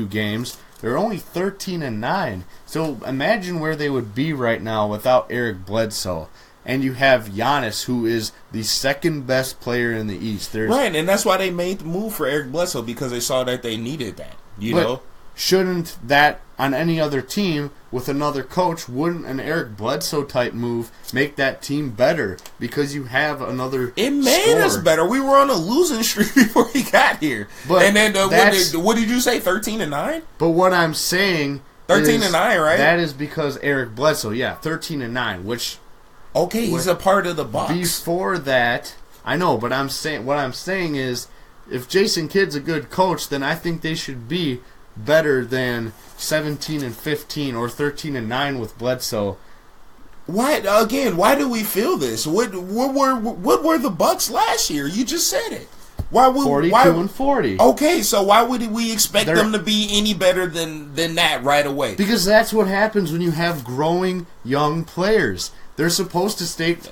games. They're only 13-9. So imagine where they would be right now without Eric Bledsoe. And you have Giannis, who is the second best player in the East. Right, and that's why they made the move for Eric Bledsoe, because they saw that they needed that. You know? Shouldn't that, on any other team with another coach, wouldn't an Eric Bledsoe type move make that team better? Because you have another It made us better. We were on a losing streak before he got here. But and then what did you say, 13-9? But what I'm saying 13-9, right? That is because Eric Bledsoe, 13-9, which... Okay, he's a part of the Bucks. Before that, I know, but what I'm saying is, if Jason Kidd's a good coach, then I think they should be better than 17-15 or 13-9 with Bledsoe. Why do we feel this? What were the Bucks last year? You just said it. 42-40. Okay, so why would we expect them to be any better than that right away? Because that's what happens when you have growing young players. They're supposed to take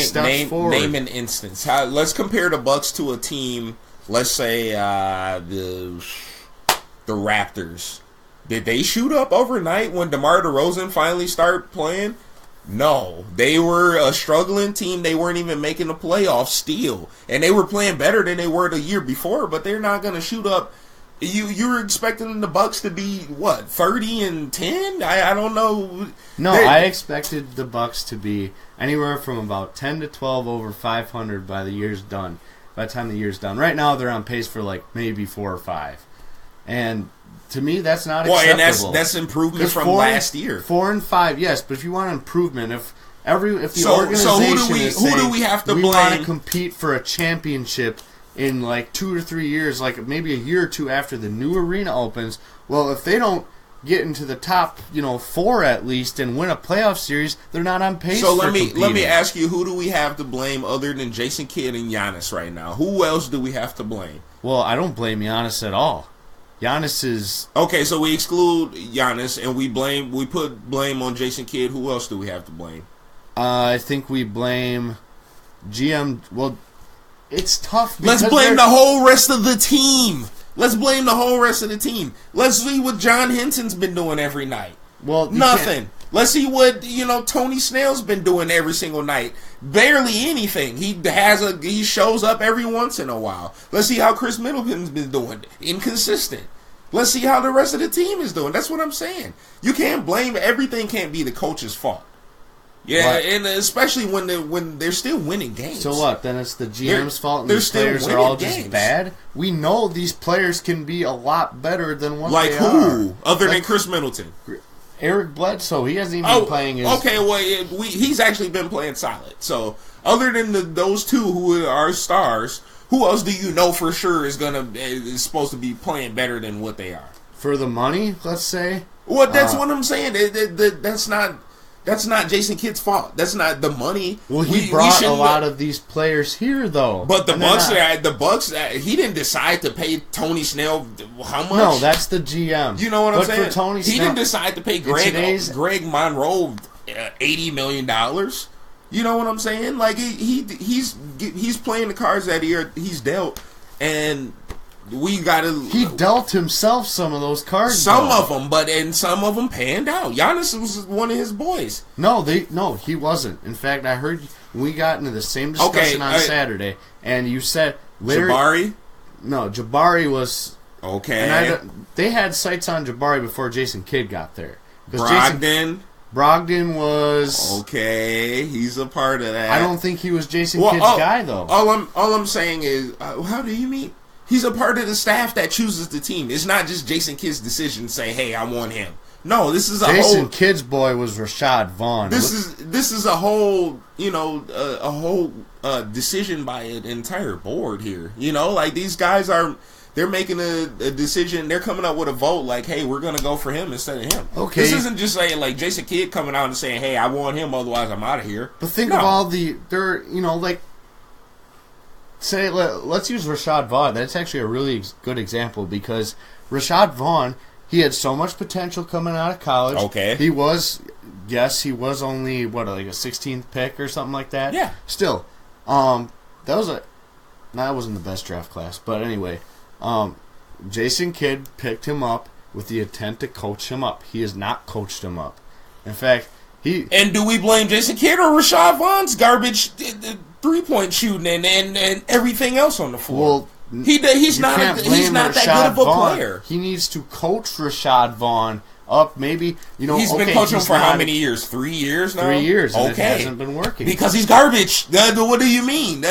steps forward. Name an instance. Let's compare the Bucks to a team. Let's say the Raptors. Did they shoot up overnight when DeMar DeRozan finally started playing? No. They were a struggling team. They weren't even making the playoffs still. And they were playing better than they were the year before, but they're not going to shoot up. You were expecting the Bucks to be, 30-10? I don't know. No, I expected the Bucks to be anywhere from about 10 to 12 over 500 by the time the year's done. Right now, they're on pace for maybe 4 or 5. And to me, that's not acceptable. And that's improvement from last year. 4 and 5, yes, but if you want improvement, if the organization who do we have to blame? We want to compete for a championship in 2 or 3 years, maybe a year or two after the new arena opens. Well, if they don't get into the top, 4 at least and win a playoff series, they're not on pace. So let me ask you, who do we have to blame other than Jason Kidd and Giannis right now? Who else do we have to blame? Well, I don't blame Giannis at all. Giannis is okay. So we exclude Giannis and we put blame on Jason Kidd. Who else do we have to blame? I think we blame GM. Well, it's tough. Let's blame the whole rest of the team. Let's see what John Henson's been doing every night. Well, nothing. Let's see what Tony Snell's been doing every single night. Barely anything. He shows up every once in a while. Let's see how Chris Middleton's been doing. Inconsistent. Let's see how the rest of the team is doing. That's what I'm saying. You can't blame everything. Can't be the coach's fault. Yeah, right. And especially when they're still winning games. So what? Then it's the GM's fault and these players are all just bad? We know these players can be a lot better than what they are. Like who? Other than Chris Middleton? Eric Bledsoe. He hasn't even been playing his... Okay, well, he's actually been playing solid. So, other than those two who are stars, who else do you know for sure is supposed to be playing better than what they are? For the money, let's say? Well, that's what I'm saying. That's not Jason Kidd's fault. That's not the money. Well, he brought a lot of these players here, though. But the Bucks, he didn't decide to pay Tony Snell how much. No, that's the GM. You know what I'm saying? For Tony Snell, he didn't decide to pay Greg Monroe $80 million. You know what I'm saying? He's playing the cards that he's dealt, and we gotta. He dealt himself some of those cards. Some of them, and some of them panned out. Giannis was one of his boys. No, he wasn't. In fact, I heard we got into the same discussion on Saturday, and you said Jabari. No, Jabari was okay. And they had sights on Jabari before Jason Kidd got there. Brogdon was okay. He's a part of that. I don't think he was Jason Kidd's guy though. All I'm saying is, how do you mean? He's a part of the staff that chooses the team. It's not just Jason Kidd's decision to say, "Hey, I want him." No, this is Jason Kidd's boy was Rashad Vaughn. This is a whole decision by an entire board here. These guys they're making a decision. They're coming up with a vote like, "Hey, we're gonna go for him instead of him." Okay, this isn't just saying like Jason Kidd coming out and saying, "Hey, I want him, otherwise I'm out of here." But think of all let's use Rashad Vaughn. That's actually a really good example because Rashad Vaughn He had so much potential coming out of college. Okay. He was only, like a 16th pick or something like that? Yeah. Still, that wasn't the best draft class. But anyway, Jason Kidd picked him up with the intent to coach him up. He has not coached him up. In fact, And do we blame Jason Kidd or Rashad Vaughn's garbage three-point shooting and everything else on the floor? Well, he's not that good of a player. He needs to coach Rashad Vaughn up. Maybe he's been coaching for how many years? 3 years now. 3 years. And okay, it hasn't been working because he's garbage. What do you mean?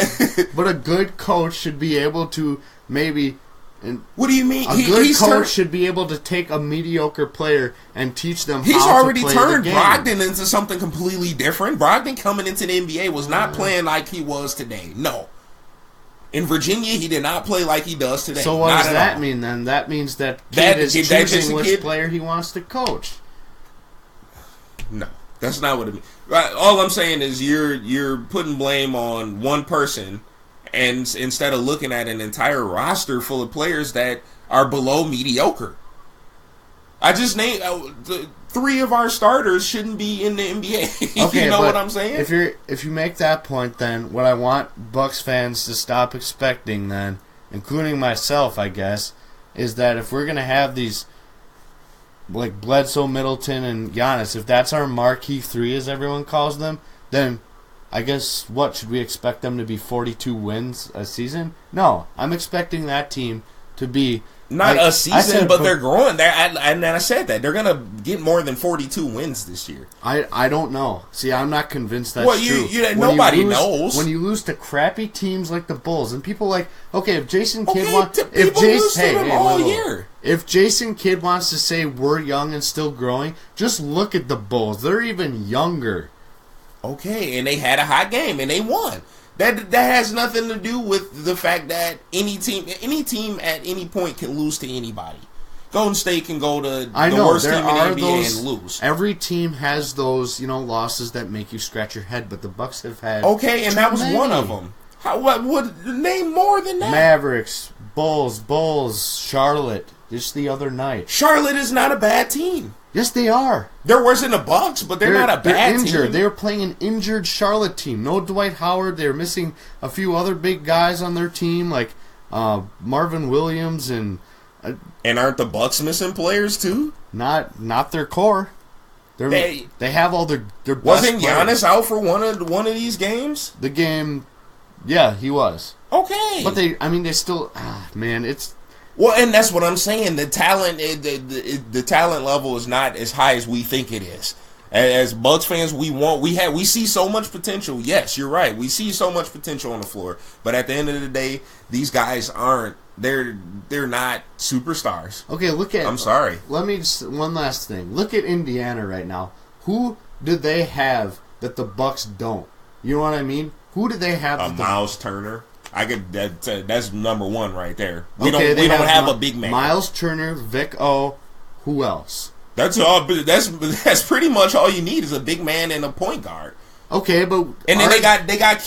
But a good coach should be able to maybe. What do you mean? A good coach should be able to take a mediocre player and teach them how to play the game. He's already turned Brogdon into something completely different. Brogdon coming into the NBA was not playing like he was today. No. In Virginia, he did not play like he does today. So what does that mean then? That means that Kidd is choosing which player he wants to coach. No, that's not what it means. All I'm saying is you're putting blame on one person, and instead of looking at an entire roster full of players that are below mediocre. I just named 3 of our starters shouldn't be in the NBA. Okay, you know what I'm saying? If you make that point, then what I want Bucks fans to stop expecting, then, including myself, I guess, is that if we're gonna have these like Bledsoe, Middleton, and Giannis, if that's our marquee 3, as everyone calls them, then I guess what should we expect them to be 42 wins a season? No, I'm expecting that team to be. Not a season, but they're growing. And I said that. They're going to get more than 42 wins this year. I don't know. See, I'm not convinced that's true. Nobody knows. When you lose to crappy teams like the Bulls, and people like, okay, if Jason Kidd if Jason Kidd wants to say we're young and still growing, just look at the Bulls. They're even younger. Okay, and they had a hot game, and they won. That has nothing to do with the fact that any team at any point can lose to anybody. Golden State can go to the worst team in the NBA and lose. Every team has those, losses that make you scratch your head, but the Bucks have had. Okay, and that was one of them. What name more than that? Mavericks, Bulls, Charlotte. Just the other night. Charlotte is not a bad team. Yes, they are. They're worse than the Bucks, but they're not a bad injured. team. They were playing an injured Charlotte team. No Dwight Howard. They were missing a few other big guys on their team, like Marvin Williams and. And aren't the Bucks missing players too? Not their core. They have all their best Wasn't players. Giannis out for one of these games? The game, yeah, he was. Okay, but they still, it's. Well, and that's what I'm saying. The talent, the talent level is not as high as we think it is. As Bucks fans, we see so much potential. Yes, you're right. We see so much potential on the floor. But at the end of the day, these guys aren't. They're not superstars. Okay, I'm sorry. Let me just one last thing. Look at Indiana right now. Who do they have that the Bucks don't? You know what I mean? Who do they have? Miles Turner. That's number one right there. We don't have a big man. Miles Turner, Vic O. Who else? That's all. That's pretty much all you need is a big man and a point guard. Okay, but then they got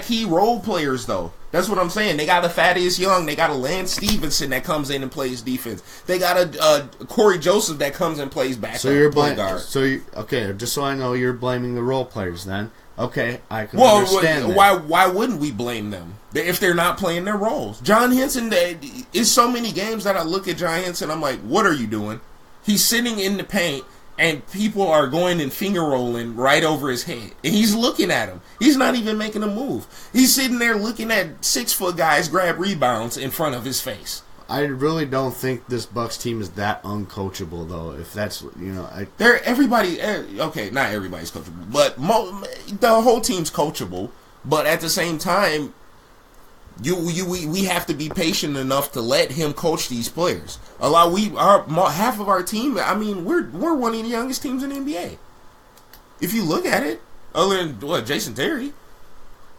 key role players though. That's what I'm saying. They got a Thaddeus Young. They got a Lance Stevenson that comes in and plays defense. They got a Corey Joseph that comes and plays back. So you're point guard. Okay, just so I know, you're blaming the role players then. Okay, I can understand that. Why wouldn't we blame them if they're not playing their roles? John Henson, is so many games that I look at John Henson, I'm like, what are you doing? He's sitting in the paint, and people are going and finger rolling right over his head. And he's looking at him. He's not even making a move. He's sitting there looking at 6-foot guys grab rebounds in front of his face. I really don't think this Bucks team is that uncoachable, though. If that's everybody. Okay, not everybody's coachable, but the whole team's coachable. But at the same time, we have to be patient enough to let him coach these players. Half of our team. I mean, we're one of the youngest teams in the NBA. If you look at it, other than Jason Terry.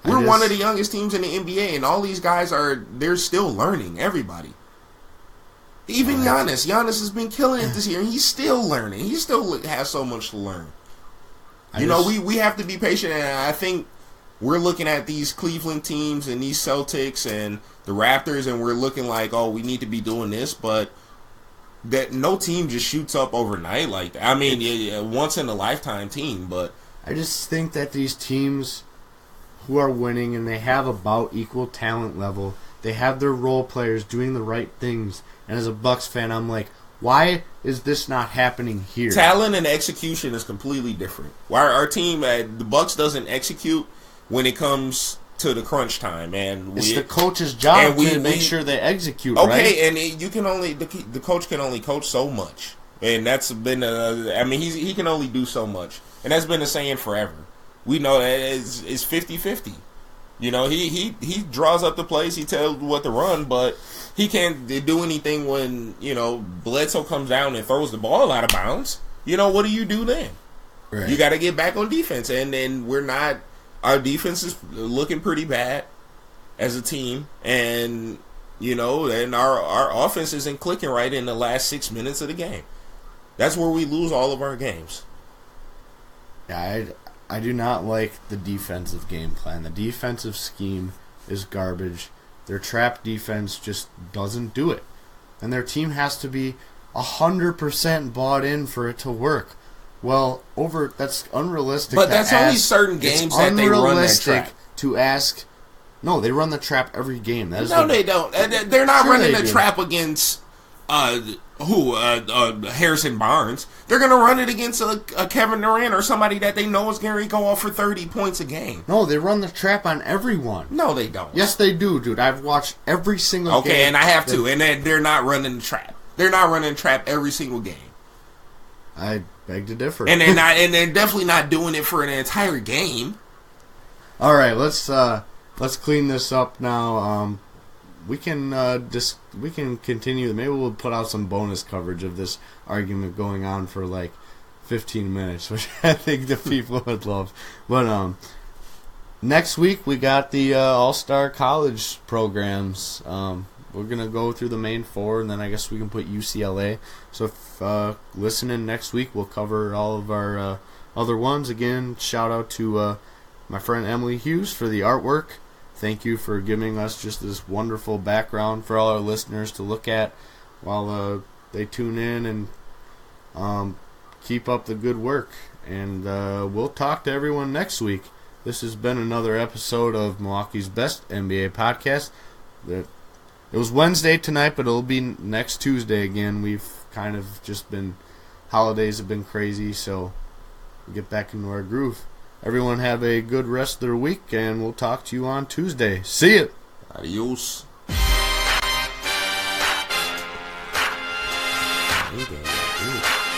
We're one of the youngest teams in the NBA, and all these guys they're still learning. Everybody. Even Giannis. Giannis has been killing it this year, and he's still learning. He still has so much to learn. We have to be patient, and I think we're looking at these Cleveland teams and these Celtics and the Raptors, and we're looking like, oh, we need to be doing this, but that no team just shoots up overnight like that. I mean, once in a lifetime team, but I just think that these teams who are winning and they have about equal talent level, they have their role players doing the right things. And as a Bucks fan, I'm like, why is this not happening here? Talent and execution is completely different. Why our team, the Bucks, doesn't execute when it comes to the crunch time, and it's the coach's job to make sure they execute. Okay, right? And you can only the coach can only coach so much, and that's been I mean he can only do so much, and that's been the saying forever. We know that it's 50-50. You know, he draws up the plays, he tells what to run, but he can't do anything when, you know, Bledsoe comes down and throws the ball out of bounds. You know, what do you do then? Right. You got to get back on defense, and then we're not. Our defense is looking pretty bad as a team, and you know, and our offense isn't clicking right in the last 6 minutes of the game. That's where we lose all of our games. Yeah, I do not like the defensive game plan. The defensive scheme is garbage. Their trap defense just doesn't do it. And their team has to be 100% bought in for it to work. Well, that's unrealistic. But that's only certain games that they run that trap. To ask. No, they run the trap every game. No, they don't. They're not running the trap against Harrison Barnes. They're going to run it against a Kevin Durant or somebody that they know is going to go off for 30 points a game. No, they run the trap on everyone. No, they don't. Yes, they do, dude. I've watched every single game. Okay, and I have to. And they're not running the trap. They're not running the trap every single game. I beg to differ. And they're not, and they're definitely not doing it for an entire game. All right, let's clean this up now. We can continue. Maybe we'll put out some bonus coverage of this argument going on for like 15 minutes, which I think the people would love. But next week we got the All-Star College programs. We're going to go through the main four, and then I guess we can put UCLA. So if listening next week, we'll cover all of our other ones. Again, shout out to my friend Emily Hughes for the artwork. Thank you for giving us just this wonderful background for all our listeners to look at while they tune in, and keep up the good work. And we'll talk to everyone next week. This has been another episode of Milwaukee's Best NBA Podcast. It was Wednesday tonight, but it'll be next Tuesday again. We've kind of just been, holidays have been crazy, so we'll get back into our groove. Everyone have a good rest of their week, and we'll talk to you on Tuesday. See ya! Adios. Ooh.